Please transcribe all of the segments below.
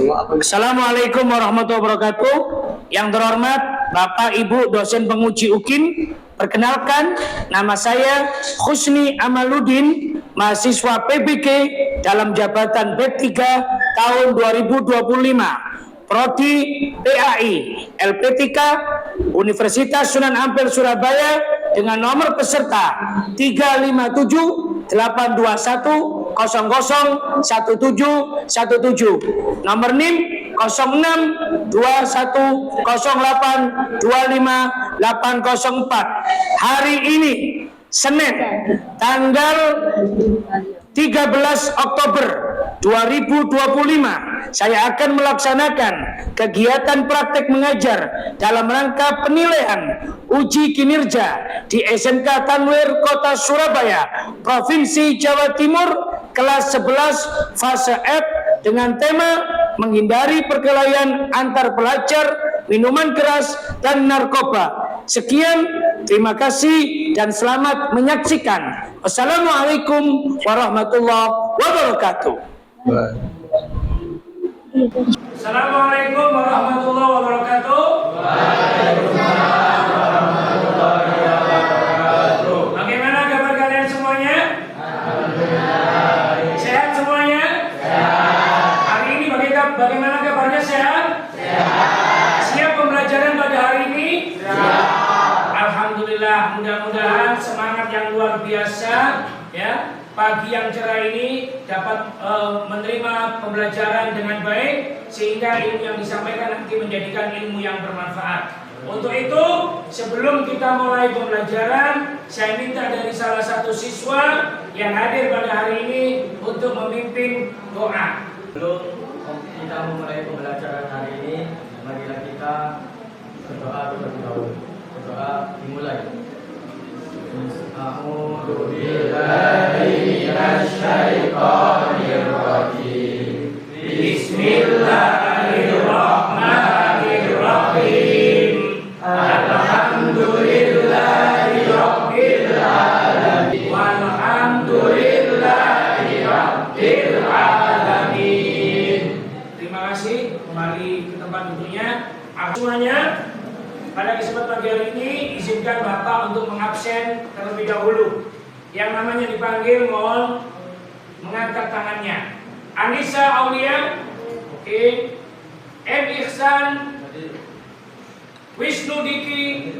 Assalamualaikum warahmatullahi wabarakatuh. Yang terhormat Bapak Ibu dosen penguji UKIN, perkenalkan nama saya Husni Amaluddin, mahasiswa PBG dalam jabatan B3 tahun 2025, Prodi PAI LP3 Universitas Sunan Ampel Surabaya dengan nomor peserta 357 821 001717, nomor NIM 0621082584. Hari ini Senin tanggal 13 Oktober 2025 saya akan melaksanakan kegiatan praktek mengajar dalam rangka penilaian uji kinerja di SMK Tanwir Kota Surabaya, Provinsi Jawa Timur, kelas 11 fase F dengan tema menghindari perkelahian antar pelajar, minuman keras dan narkoba. Sekian, terima kasih dan selamat menyaksikan. Wassalamualaikum warahmatullahi wabarakatuh. Assalamualaikum warahmatullahi wabarakatuh. Waalaikumsalam warahmatullahi wabarakatuh. Bagaimana kabar kalian semuanya? Alhamdulillah. Sehat semuanya? Sehat. Hari ini bagaimana kabarnya, sehat? Sehat. Siap pembelajaran pada hari ini? Siap. Alhamdulillah, mudah-mudahan semangat yang luar biasa ya. Pagi yang cerah ini dapat menerima pembelajaran dengan baik sehingga ilmu yang disampaikan nanti menjadikan ilmu yang bermanfaat. Untuk itu, sebelum kita mulai pembelajaran, saya minta dari salah satu siswa yang hadir pada hari ini untuk memimpin doa. Sebelum kita memulai pembelajaran hari ini, marilah kita berdoa terlebih dahulu. Berdoa dimulai. A'udzu billahi minasyaitonir rajim. Bismillahirrahmanirrahim. Alhamdulillahi rabbil alamin. Walhamdulillahi rabbil alamin. Terima kasih. Kembali ke tempat duduknya. Semuanya, pada kesempatan pagi hari ini izinkan Bapak untuk mengabsen terlebih dahulu. Yang namanya dipanggil mohon mengangkat tangannya. Anissa Aulia, oke. M Ihsan, Wisnu Diki,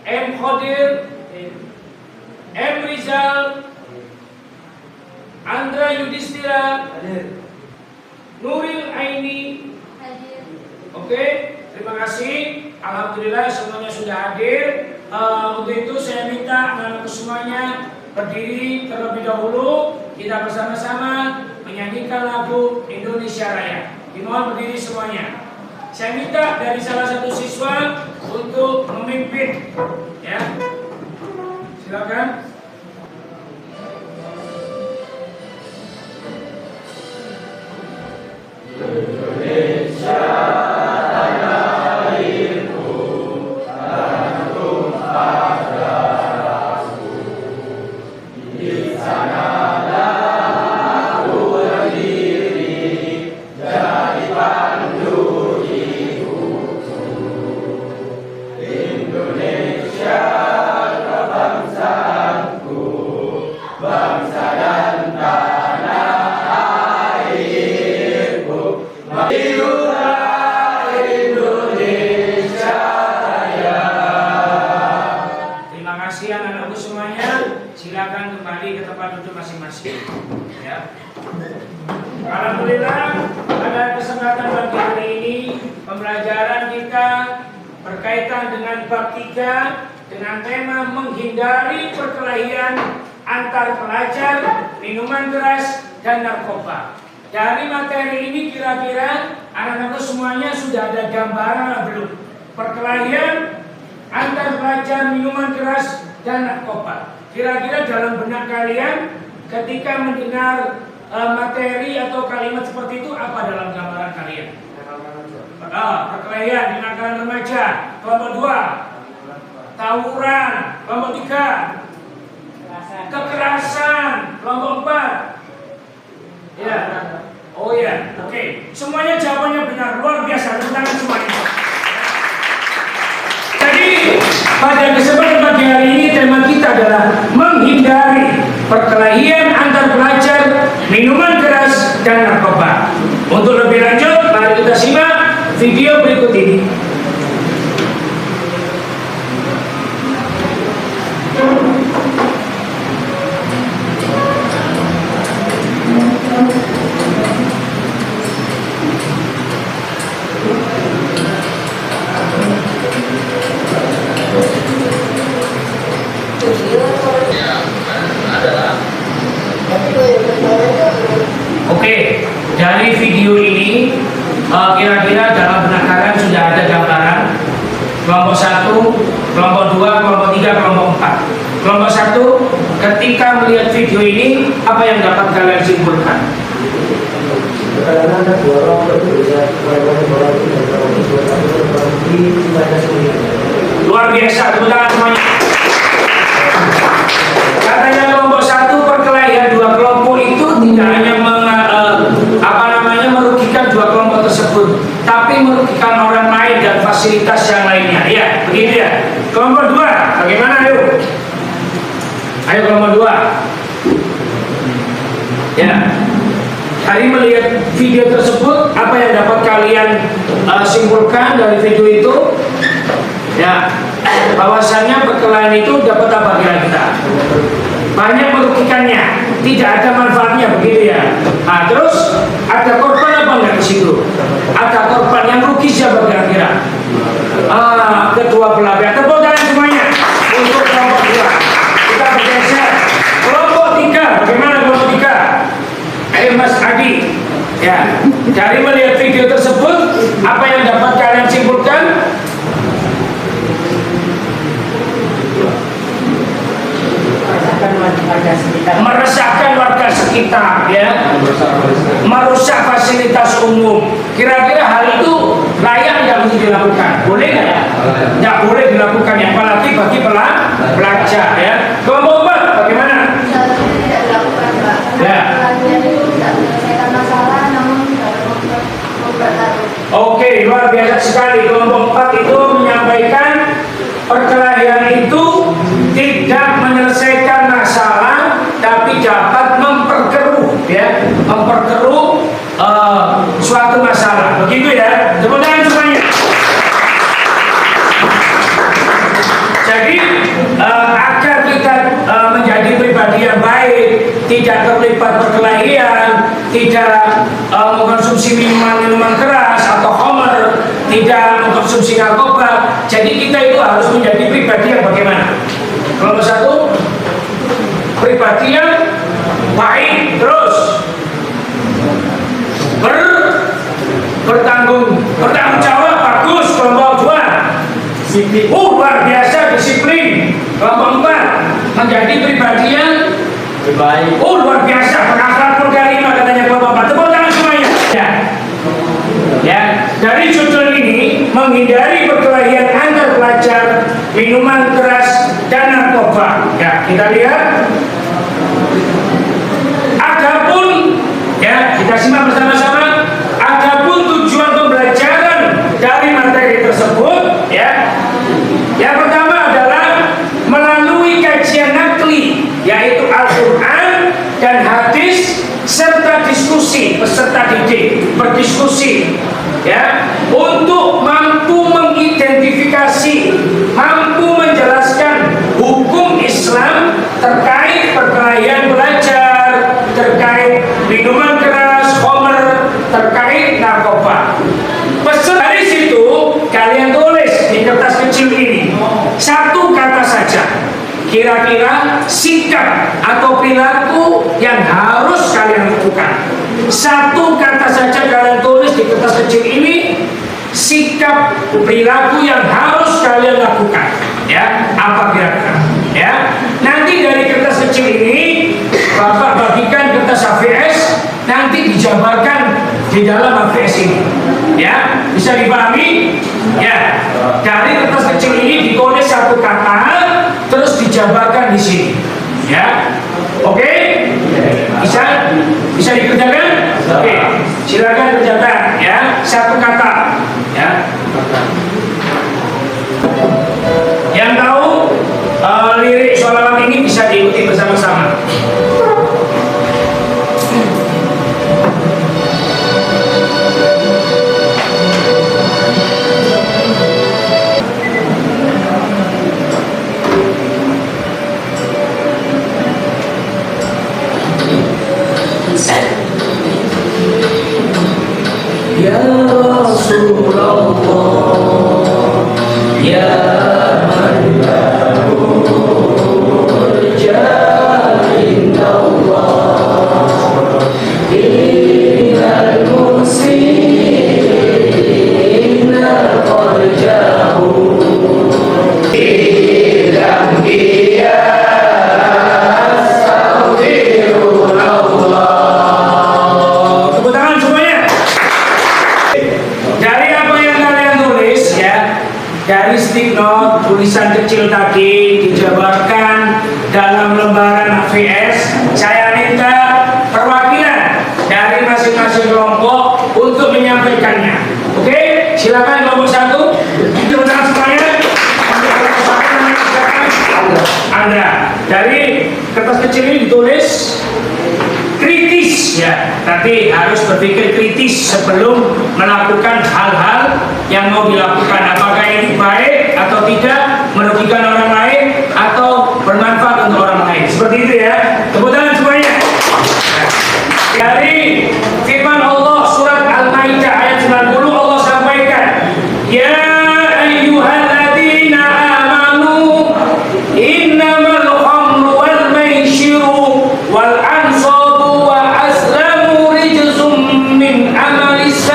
M Khodir, M Rizal, Andra Yudhistira, Nuril Aini, oke. Terima kasih. Alhamdulillah semuanya sudah hadir. Untuk itu saya minta anak-anak semuanya berdiri terlebih dahulu. Kita bersama-sama menyanyikan lagu Indonesia Raya. Dimohon berdiri semuanya. Saya minta dari salah satu siswa untuk memimpin. Ya, silakan. Indonesia Alhamdulillah, pada kesempatan pagi hari ini pembelajaran kita berkaitan dengan bab 3 dengan tema menghindari perkelahian antar pelajar, minuman keras dan narkoba. Dari materi ini kira-kira anak-anak semuanya sudah ada gambaran belum? Perkelahian antar pelajar, minuman keras dan narkoba. Kira-kira dalam benak kalian ketika mendengar materi atau kalimat seperti itu apa dalam gambaran kalian? Perkelahian di kalangan remaja. Kelompok 2, tawuran. Kelompok 3, kekerasan. Kelompok 4, ya. Oh ya, oke. Pada kesempatan pagi hari ini tema kita adalah menghindari perkelahian antar pelajar, minuman keras, dan narkoba. Untuk lebih lanjut, mari kita simak video berikut ini. Oke, dari video ini kira-kira dalam benak kalian sudah ada gambaran kelompok 1, kelompok 2, kelompok 3, kelompok 4. Kelompok 1, ketika melihat video ini, apa yang dapat kalian simpulkan? Karena ada dua orang berbeda, Luar biasa, tepuk tangan semuanya. Katanya kelompok 1 perkelahian dua kelompok itu tidak hanya merugikan dua kelompok tersebut, tapi merugikan orang lain dan fasilitas yang lainnya. Ya, begitu ya. Kelompok 2, bagaimana ayo? Ayo kelompok 2. Ya. Hari melihat video tersebut, apa yang dapat kalian simpulkan dari video itu? Ya, bahwasannya perkelahian itu dapat apa kira-kira? Banyak merugikannya, tidak ada manfaatnya, begitu ya. Nah, terus ada korban apa enggak di situ? Ada korban yang rugi siapa kira-kira? Kedua belah pihak. Tepuk tangan semuanya untuk kelompok 2. Kita bergeser kelompok 3. Bagaimana kelompok 3? Ayo Mas Adi. Ya, dari melihat video tersebut, apa yang dapat kalian simpulkan? Meresahkan warga sekitar, ya, merusak fasilitas umum. Kira-kira hal itu layak nggak untuk dilakukan? Boleh nggak? Nggak boleh dilakukan, ya, apalagi bagi pelajar, ya. Kelompok 4, bagaimana? Tidak dilakukan, Pak. Ya. Pelatihan itu tidak menyelesaikan masalah, namun tidak membuat. Oke, luar biasa sekali. Kelompok 4 itu menyampaikan perkelahian itu tidak menyelesaikan masalah, tapi dapat memperkeruh, ya, memperkeruh suatu masalah. Begitu ya. Tepuk tangan semuanya. Jadi agar kita menjadi pribadi yang baik, tidak terlibat perkelahian, tidak mengkonsumsi minuman keras atau homer, tidak mengkonsumsi narkoba. Jadi kita itu harus menjadi pribadi yang bagaimana? Kelompok 1, pribadi yang baik, terus bertanggung jawab, bagus. Kelompok 2, luar biasa, disiplin. Kelompok 4, menjadi pribadi yang baik. luar biasa, berakhlakul karimah katanya kelompok 4. Tepuk tangan semuanya. Ya, dari judul ini, menghindari perkelahian antar pelajar, minuman keras, dan narkoba. Ya, kita lihat. Adapun, ya, kita simak bersama-sama. Adapun tujuan pembelajaran dari materi tersebut, ya, yang pertama adalah melalui kajian nakli, yaitu Al-Quran dan hadis, serta diskusi peserta didik, berdiskusi, ya, untuk mampu mengidentifikasi, mampu menjelaskan hukum Islam terkait perkelahian pelajar, terkait minuman keras, homer, terkait narkoba. Pesan dari situ kalian tulis di kertas kecil ini satu kata saja, kira-kira sikap atau perilaku yang harus kalian lakukan. Satu kata saja kalian tulis di kertas kecil ini, sikap perilaku yang harus kalian lakukan. Ya, apa kira-kira? Ya, nanti dari kertas kecil ini Bapak bagikan kertas HVS, nanti dijabarkan di dalam HVS ini. Ya, bisa dipahami? Ya, dari kertas kecil ini ditulis satu kata, terus dijabarkan di sini. Ya, oke? Bisa dikerjakan? Oke, silakan kerjakan. Ya, satu kata. Ya, yang tahu sholawat ini bisa diikuti bersama-sama. Ya Rasulullah, ya man lahu rajaa indallah, innal muslimina qad ja'u ila anbiya astaghfirullah. Tepuk tangan semuanya. Dari apa yang kalian tulis ya, dari stick note tulisan kecil tadi dijabarkan dalam lembaran VS, saya minta perwakilan dari masing-masing kelompok untuk menyampaikannya. Oke, silakan kelompok satu. Tepuk tangan semuanya. Anda dari kertas kecil ini ditulis kritis ya, nanti harus berpikir kritis sebelum melakukan hal-hal yang mau dilakukan, apakah ini baik atau tidak, merugikan orang lain atau bermanfaat untuk orang lain, seperti itu ya. Tepuk tangan semuanya. Dari firman Allah surat Al-Maidah ayat 90, Allah sampaikan, ya ayyuhalladzina amanu innamal khamru wal maisiru wal ansabu wa azlamu rijzum min amalis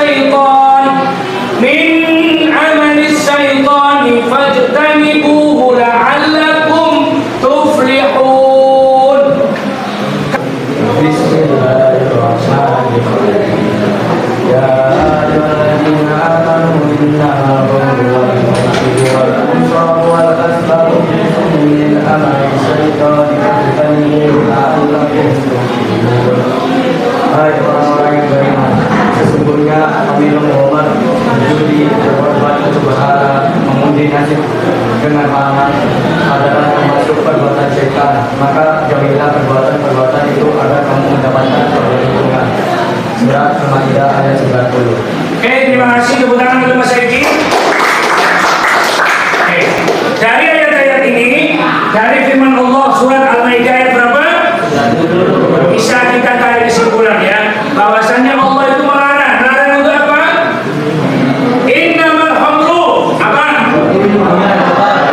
syaitani fajtanibuhu la'allakum tuflihun. Bismillahirrahmanirrahim. Ya ayyuhalladzina amanu innamal khamru wal maisiru wal ansabu wal azlamu rijzum min amalis syaitani fajtanibuhu la'allakum tuflihun. Hai orang-orang yang beriman, sesungguhnya Amirul Muhammad menjudi, berkorban untuk berhala, mengundi nasib dengan aman adalah termasuk perbuatan syaitan. Maka jauhilah perbuatan-perbuatan itu agar kamu mendapatkan perlindungan. Surat Al-Maidah ayat 90. Oke, terima kasih. Tepuk tangan untuk Mas Eki. Oke, dari ayat-ayat ini, dari firman Allah surat Al-Maidah ayat berapa? Bisa kita tarik kesimpulan ya, bahwasannya Allah itu melarang untuk apa? Innamal khamru apa?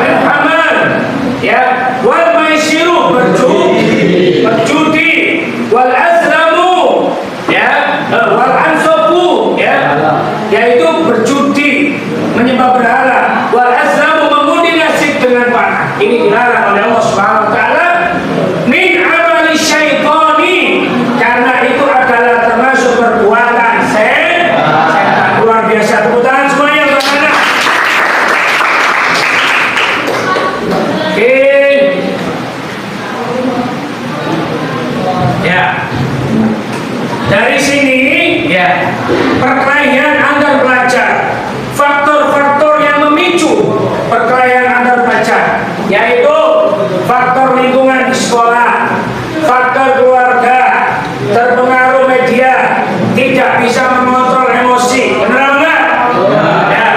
Bil khamar ya, wal maisiru berjudi, wal azlamu ya, wal ansabu ya, yaitu berjudi menyembah berhala, wal azlamu mengundi nasib dengan panah. Ini dilarang oleh Allah Subhanahu wa taala min amali syaitani, karena itu adalah termasuk perbuatan setan. Luar biasa. Tepuk tangan semuanya untuk anak. Oke ya, dari sini ya, perkelahian antar pelajar, faktor-faktor yang memicu perkelahian antar pelajar, yaitu faktor lingkungan di sekolah, faktor keluarga, terpengaruh media, tidak bisa mengontrol emosi, benar enggak? Ya,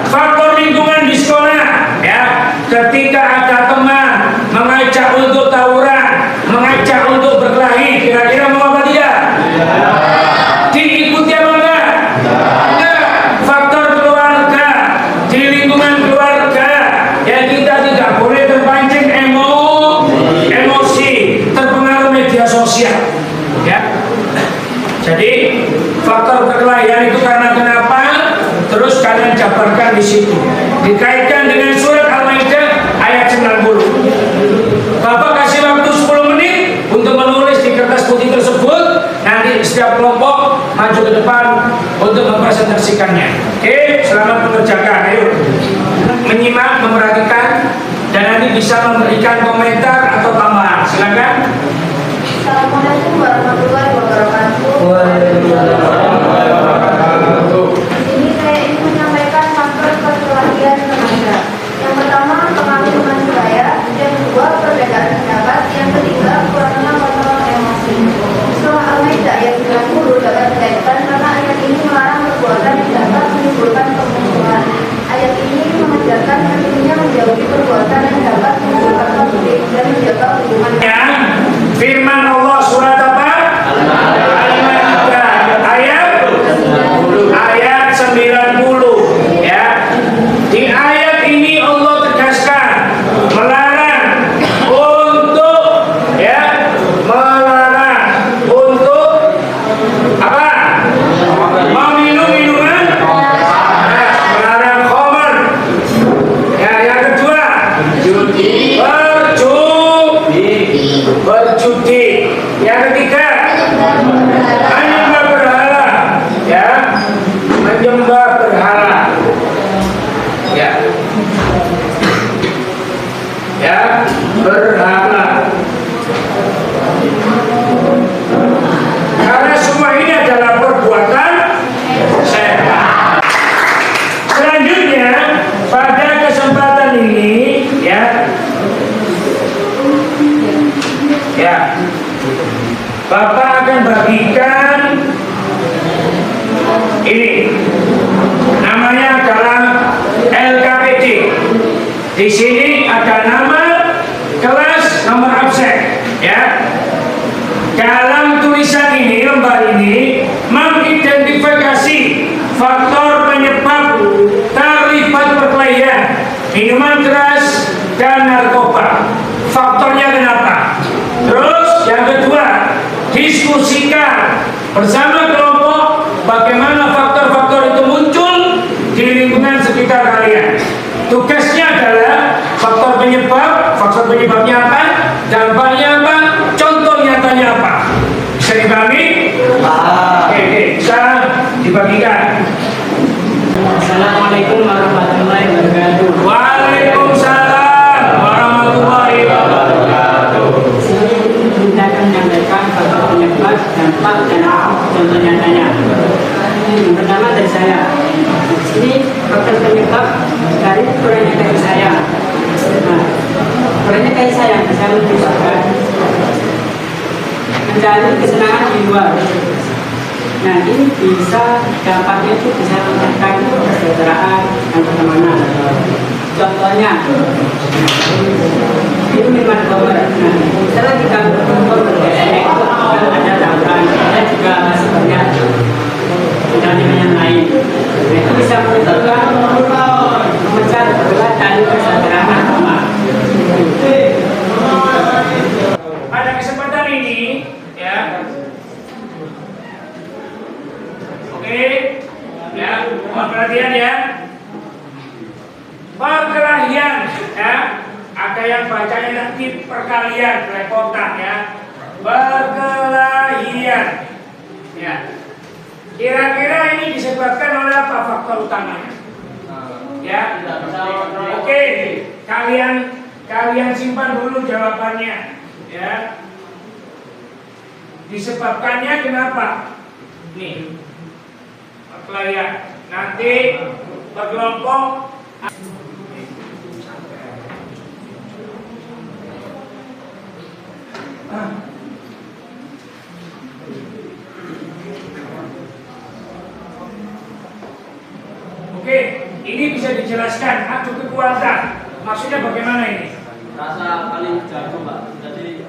faktor lingkungan di sekolah, ya, ketika ada teman mengajak untuk tawuran, mengajak untuk berkelahi, kira-kira mau apa tidak? Diikuti apa enggak? Enggak. Faktor keluarga, di lingkungan keluarga, ya kita tidak boleh terpancing emosi, terpengaruh media sosial, ya. Jadi faktor perkelahian itu karena kenapa? Terus kalian jabarkan di situ, dikaitkan dengan surat Al-Maidah ayat 90. Bapak kasih waktu 10 menit untuk menulis di kertas putih tersebut. Nanti setiap kelompok maju ke depan untuk mempresentasikannya. Oke, selamat mengerjakan. Ayo menyimak, memperhatikan, dan nanti bisa memberikan komentar atau tambahan. Silakan. Assalamualaikum warahmatullahi wabarakatuh. Di sini saya ingin menyampaikan faktor perkelahian remaja. Yang pertama, pengaruh teman saya. Yang kedua, perbedaan Menyembah berhala, ya, menyembah berhala, ya, ya, berhala. Karena semua ini adalah perbuatan setan. Selanjutnya pada kesempatan ini, ya, Bapak akan bagikan ini, namanya adalah LKPD. Di sini ada nama, kelas, nomor absen, ya. Dalam tulisan ini, lembar ini mengidentifikasi faktor penyebab terlibat perkelahian, minuman keras dan narkoba. Faktornya kenapa? Terus yang kedua, diskusikan bersama kelompok bagaimana faktor-faktor itu muncul di lingkungan sekitar kalian. Tugasnya adalah faktor penyebabnya apa, dampaknya apa, contoh nyatanya apa. Bisa dipahami? Oke, bisa dibagikan. Assalamualaikum warahmatullahi wabarakatuh. Waalaikumsalam warahmatullahi wabarakatuh. Kita akan menyampaikan faktor penyebab, dampak, dan contoh nyatanya. Yang pertama dari saya. Ini faktor penyebab dari kurangnya kasih sayang. Nah, kurangnya kasih sayang bisa menyebabkan mencari kesenangan di luar. Nah, ini bisa, dampaknya itu bisa menekan kesejahteraan dan pertemanan. Contohnya, itu minuman komer. Nah, setelah kita berkumpul biasanya itu akan ada tawuran dan juga masih banyak tindakan yang lain. Nah, itu bisa menyebabkan memecah belah tali persaudaraan umat. Pada kesempatan ini, ya, oke, ya, mohon perhatian ya. Perkelahian, ya, ada yang bacanya nanti perkalian, repotan ya. Perkelahian, ya. Kira-kira ini disebabkan oleh apa faktor utamanya? Ya, oke, kalian simpan dulu jawabannya, ya. Disebabkannya kenapa? Nih, perkelahian. Nanti berkelompok. Oke, ini bisa dijelaskan adu kekuatan. Maksudnya bagaimana ini? Rasa paling jago, Pak. Jadi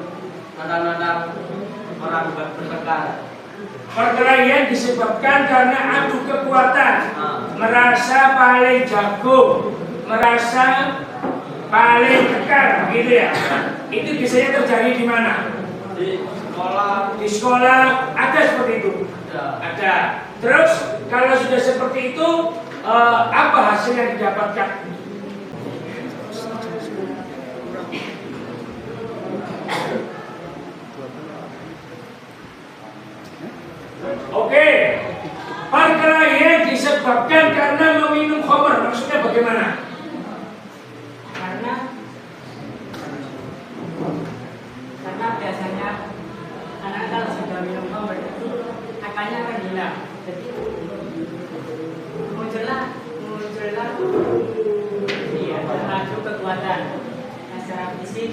kadang-kadang orang bertengkar. Perkelahian disebabkan karena adu kekuatan. Merasa paling jago, merasa paling kekar, gitu ya. Itu biasanya terjadi di mana? Di sekolah. Di sekolah ada seperti itu. Ada. Terus kalau sudah seperti itu, apa hasil yang didapatkan? Oke, perkelahian disebabkan karena meminum khamr. Maksudnya bagaimana? Karena biasanya anak kalau sudah minum khamr itu akalnya akan hilang. Jadi muncullah iya, adu kekuatan. Nah, secara fisik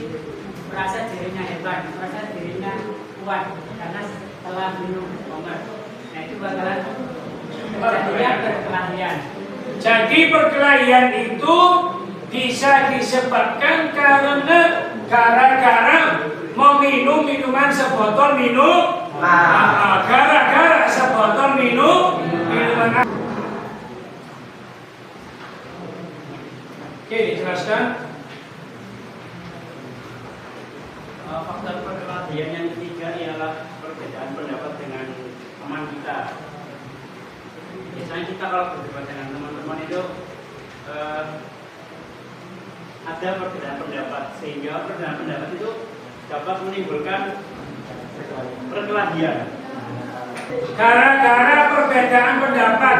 merasa dirinya hebat, merasa dirinya kuat karena setelah minum khamr. Nah, itu bakalan terjadinya perkelahian. Jadi perkelahian itu bisa disebabkan karena gara-gara meminum minuman sebotol minum. Gara-gara sebotol minum minuman. Oke, dijelaskan. Faktor perkelahian yang ketiga ialah perbedaan pendapat dengan teman kita. Biasanya kita kalau berdebat dengan teman-teman itu ada perbedaan pendapat, sehingga perbedaan pendapat itu dapat menimbulkan perkelahian. Gara-gara perbedaan pendapat,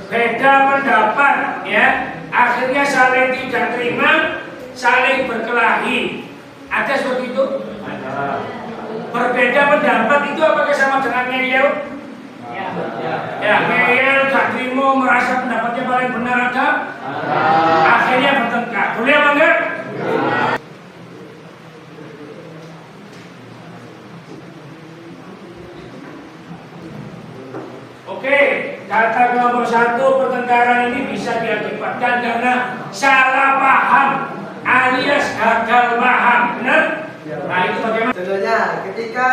beda pendapat, ya, akhirnya saling tidak terima, saling berkelahi. Ada seperti itu? Ada. Berbeda pendapat itu apakah sama dengan ngeyel? Ya, ngeyel, gak terima, merasa pendapatnya paling benar ada? Akhirnya bertengkar. Boleh apa enggak? Oke, kata nomor 1, pertengkaran ini bisa diakibatkan karena salah paham alias gagal paham, benar? Nah, itu bagaimana? Contohnya ketika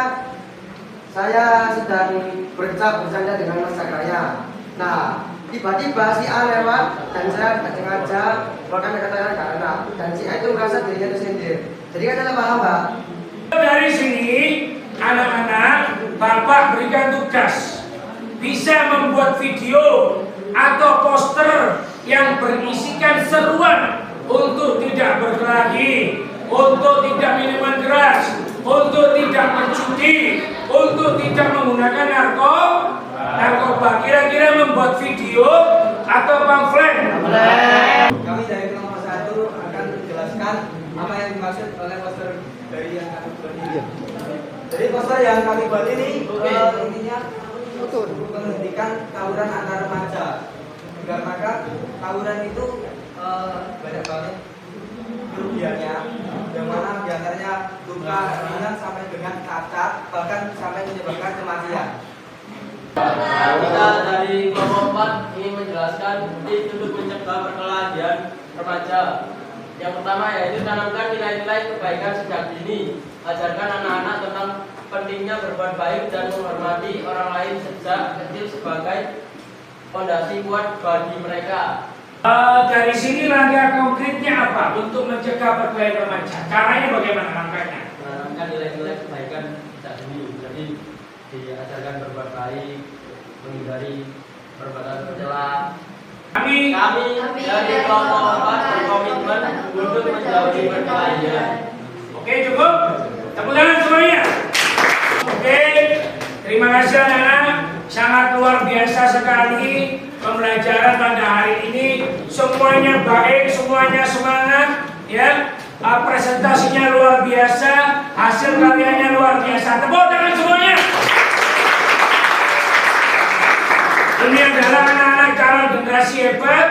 saya sedang bercanda dengan Mas Sakraya. Nah, tiba-tiba si A lewat dan saya tidak sengaja bahkan kata-kata karena dan si A itu merasa dirinya tersindir. Jadi kan salah paham, Pak. Dari sini, anak-anak, Bapak berikan tugas bisa membuat video atau poster yang berisikan seruan untuk tidak berkelahi, untuk tidak minuman keras, untuk tidak berjudi, untuk tidak menggunakan narkoba. Kira-kira membuat video atau pamflet? Kami dari kelompok 1 akan menjelaskan apa yang dimaksud oleh poster dari yang kami buat ini. Jadi poster yang kami buat ini intinya untuk menghentikan tawuran antar remaja. Dikarenakan tawuran itu banyak banget kerugiannya, yang mana biasanya luka ringan sampai dengan cacat, bahkan sampai menyebabkan kematian. Kita dari kelompok 4 ingin menjelaskan tips untuk mencegah perkelahian remaja. Yang pertama yaitu tanamkan nilai-nilai kebaikan sejak dini. Ajarkan anak-anak tentang pentingnya berbuat baik dan menghormati orang lain sejak kecil sebagai fondasi kuat bagi mereka. Dari sini langkah konkretnya apa untuk mencegah perkelahian remaja? Caranya bagaimana langkahnya? Menanamkan nilai-nilai kebaikan sejak dini. Jadi diajarkan berbuat baik, menghindari perbuatan tercela. Kami dari kelompok 4 berkomitmen untuk menjauhi perkelahian. Oke, cukup? Tepuk tangan semuanya. Oke, terima kasih anak-anak. Sangat luar biasa sekali pembelajaran pada hari ini. Semuanya baik, semuanya semangat, ya. Presentasinya luar biasa, hasil karyanya luar biasa. Tepuk tangan semuanya. Ini adalah anak-anak calon generasi hebat,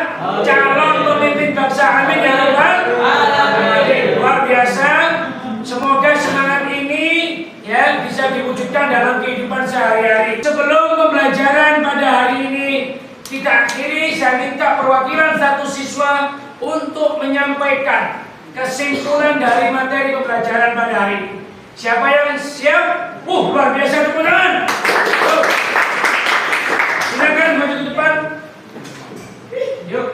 calon pemimpin bangsa. Amin ya rabbal alamin. Luar biasa. Semoga semangat ini ya bisa diwujudkan dalam kehidupan sehari-hari. Sebelum pembelajaran pada hari ini kita akhiri, saya minta perwakilan satu siswa untuk menyampaikan kesimpulan dari materi pembelajaran pada hari ini. Siapa yang siap? Luar biasa, tepuk tangan. Silakan maju ke depan. Yuk.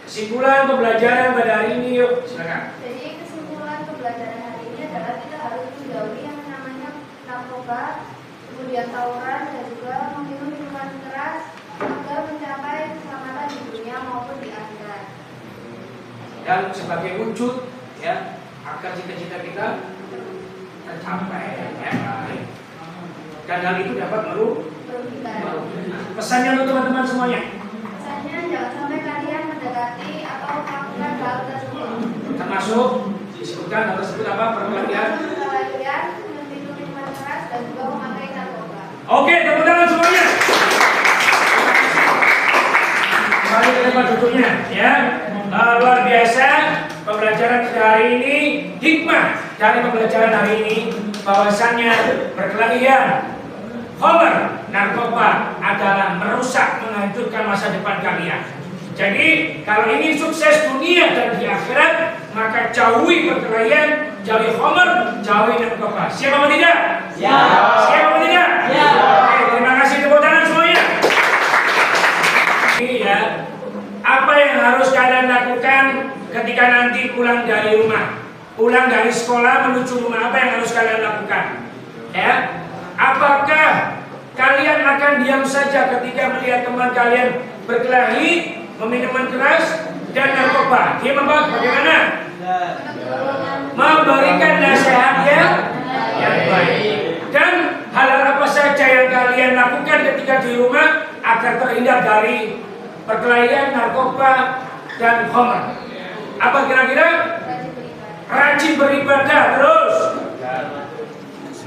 Kesimpulan pembelajaran pada hari ini, yuk. Silakan. Jadi kesimpulan pembelajaran hari ini adalah kita harus menjauhi yang namanya narkoba, kemudian tawuran dan juga meminum minuman keras agar mencapai keselamatan di dunia maupun di akhirat. Dan sebagai wujud ya agar cita-cita kita tercapai ya. Dan hal itu dapat Merugikan. pesannya untuk teman-teman semuanya. Pesannya jangan sampai kalian mendekati atau melakukan hal tersebut. Termasuk disebutkan hal tersebut apa? Perkelahian. Kalian meminum minuman keras dan juga memakai narkoba. Oke, tepuk tangan semuanya. Kembali ke tempat duduknya ya. Luar biasa pembelajaran pada hari ini. Hikmah dari pembelajaran hari ini bahwasannya perkelahian, khamr, narkoba adalah merusak, menghancurkan masa depan kalian. Jadi kalau ingin sukses dunia dan di akhirat, maka jauhi perkelahian, jauhi khamr, jauhi narkoba. Siap apa tidak? Siap. Siap apa tidak? Siap. Oke, terima kasih, tepuk tangan semuanya. Iya. Apa yang harus kalian lakukan ketika nanti pulang dari rumah, pulang dari sekolah menuju rumah? Apa yang harus kalian lakukan? Ya, apakah kalian akan diam saja ketika melihat teman kalian berkelahi, meminum minuman keras dan narkoba? Diam apa? Bagaimana? lakukan ketika di rumah agar terhindar dari perkelahian, narkoba, dan khamr? Apa kira-kira? Rajin beribadah, terus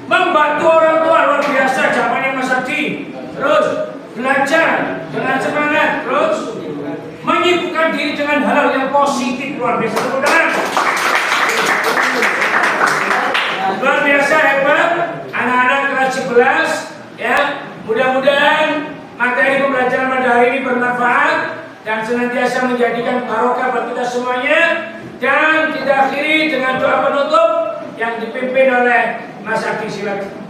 membantu orang tua, luar biasa zamannya Mas Abdi. Terus belajar dengan semangat, terus menyibukkan diri dengan hal-hal yang positif, luar biasa. Luar biasa hebat anak-anak kelas 11 ya. Mudah-mudahan materi pembelajaran pada hari ini bermanfaat dan senantiasa menjadikan barokah buat kita semuanya. Dan kita akhiri dengan doa penutup yang dipimpin oleh Mas Abdi. Silakan.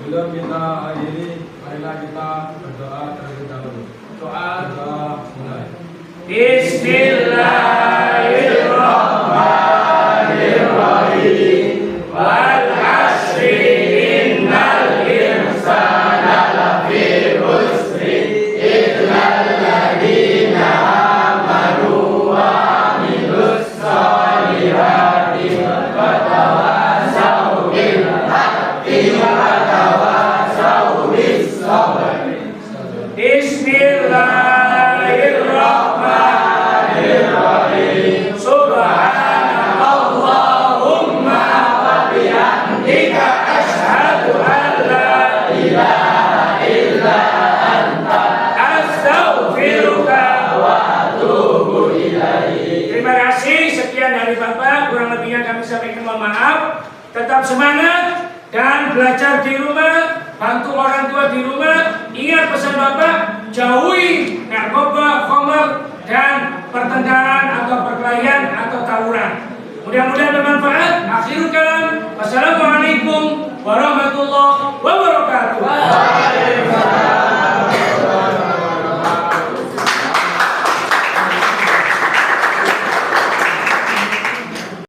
Sebelum kita akhiri, marilah kita berdoa terlebih dahulu. Doa mulai. Bismillahirrahmanirrahim. Wal asri innal insana lafi khusri illal ladzina amanu wa amilus solihati wa tawasaw bil haqqi wa tawasaw bis sabr. Bismillahirrahmanirrahim. Subhanallahumma wa bihamdika asyhadu an la ilaha illa anta astaghfiruka wa atubu ilaik. Terima kasih. Sekian dari Bapak, kurang lebihnya kami sampaikan mohon maaf. Tetap semangat dan belajar di rumah, bantu orang tua di rumah. Ingat pesan Bapak, jauhi narkoba, khamr, dan pertengkaran atau perkelahian atau tawuran. Mudah-mudahan bermanfaat. Akhirul kalam. Wassalamualaikum warahmatullahi wabarakatuh.